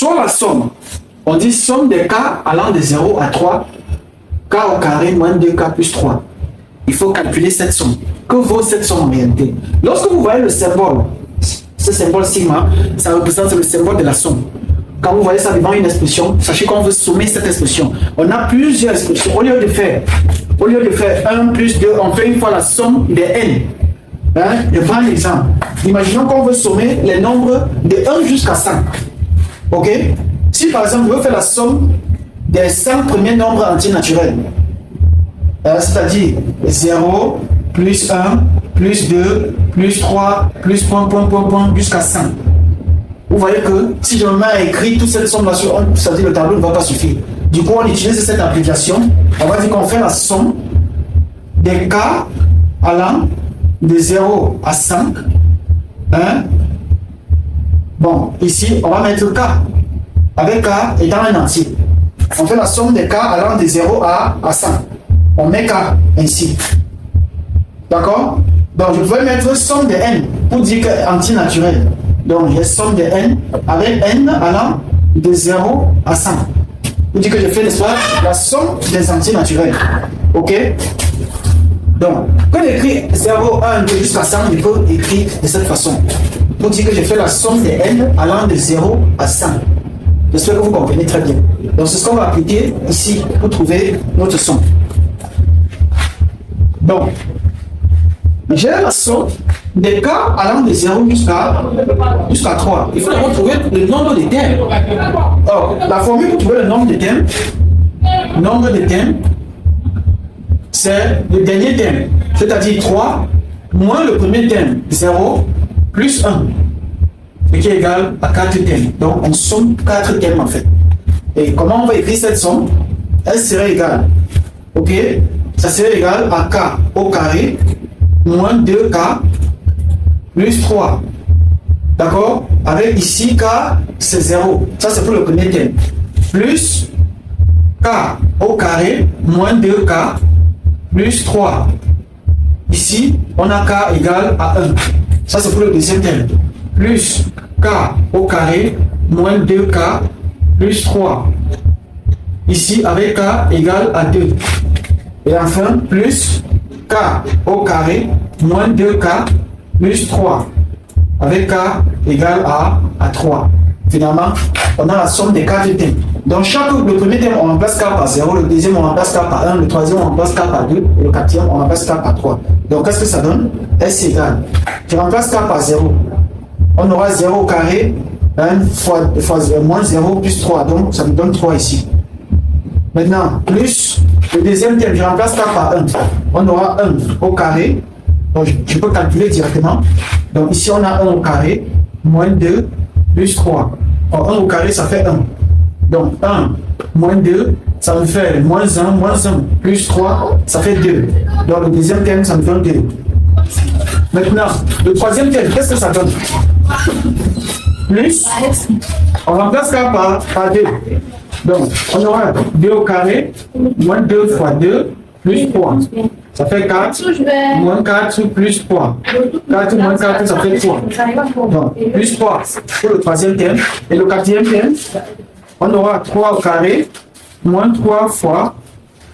soit la somme, on dit somme des k allant de 0 à 3, k au carré moins 2k plus 3. Il faut calculer cette somme. Que vaut cette somme en réalité? Lorsque vous voyez le symbole, ce symbole sigma, ça représente le symbole de la somme. Quand vous voyez ça devant une expression, sachez qu'on veut sommer cette expression. On a plusieurs expressions. Au lieu de faire 1 plus 2, on fait une fois la somme des n. Je prends un exemple. Imaginons qu'on veut sommer les nombres de 1 jusqu'à 5. Ok? Si par exemple, je veux faire la somme des 5 premiers nombres entiers naturels, c'est-à-dire 0, plus 1, plus 2, plus 3, plus point, jusqu'à 5. Vous voyez que si je me mets à écrire toute cette somme-là sur 1, c'est-à-dire le tableau ne va pas suffire. Du coup, on utilise cette application. On va dire qu'on fait la somme des k allant de 0 à 5. Bon, ici, on va mettre k. Avec k étant un entier. On fait la somme des k allant de 0 à 5. On met k ainsi. D'accord? Donc, je peux mettre somme de n pour dire que entier naturel. Donc, j'ai somme de n avec n allant de 0 à 5. Pour dire que je fais la somme des entiers naturels. Ok? Donc, quand j'écris 0, 1, 2 jusqu'à 5, je peux écrire de cette façon. Pour dire que je fais la somme de n allant de 0 à 5. J'espère que vous comprenez très bien. Donc, c'est ce qu'on va appliquer ici pour trouver notre somme. Donc, j'ai la somme des k allant de 0 jusqu'à 3. Il faut d'abord trouver le nombre de termes. Alors, la formule pour trouver le nombre de termes, c'est le dernier terme, c'est-à-dire 3 moins le premier terme, 0 plus 1, ce qui est égal à 4 termes. Donc, on somme 4 termes en fait. Et comment on va écrire cette somme? Elle serait égale, ok? Ça serait égal à k au carré moins 2k plus 3. D'accord? Avec ici, k, c'est 0. Ça, c'est pour le premier terme. Plus k au carré moins 2k plus 3. Ici, on a k égale à 1. Ça, c'est pour le deuxième terme. Plus k au carré moins 2k plus 3. Ici, avec k égale à 2. Et enfin, plus k au carré moins 2k plus 3. Avec k égale à 3. Finalement, on a la somme des 4 termes. Donc, le premier terme, on remplace k par 0, le deuxième, on remplace k par 1, le troisième, on remplace k par 2, et le quatrième, on remplace k par 3. Donc, qu'est-ce que ça donne? S égale. Je remplace k par 0. On aura 0 au carré, 1 fois moins 0 plus 3. Donc, ça nous donne 3 ici. Maintenant, plus le deuxième terme, je remplace k par 1. On aura 1 au carré. Donc, je peux calculer directement. Donc, ici, on a 1 au carré, moins 2, plus 3. Alors, 1 au carré, ça fait 1. Donc, 1 moins 2, ça me fait moins 1, plus 3, ça fait 2. Donc, le deuxième terme, ça me donne 2. Maintenant, le troisième terme, qu'est-ce que ça donne? Plus, on remplace k par 2. Donc, on aura 2 au carré, moins 2 fois 2, plus 3. Ça fait 4, moins 4, plus 3. 4 moins 4, ça fait 3. Donc, plus 3 pour le troisième terme. Et le quatrième terme, on aura 3 au carré, moins 3 fois,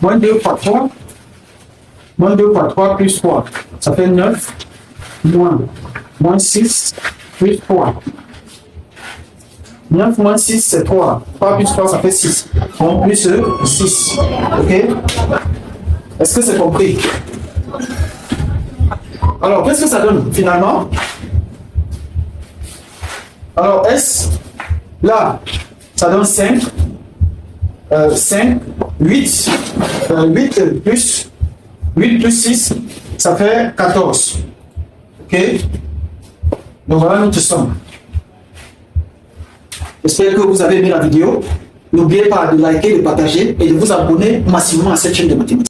moins 2 fois 3, moins 2 fois 3 plus 3. Ça fait 9, moins 6, plus 3. 9 moins 6, c'est 3. 3 plus 3, ça fait 6. Donc, plus 6. Ok? Est-ce que c'est compris? Alors, qu'est-ce que ça donne finalement? Alors, S, là, ça donne 5. 5, 8. 8 plus 6, ça fait 14. Ok? Donc, voilà notre somme. J'espère que vous avez aimé la vidéo. N'oubliez pas de liker, de partager et de vous abonner massivement à cette chaîne de mathématiques.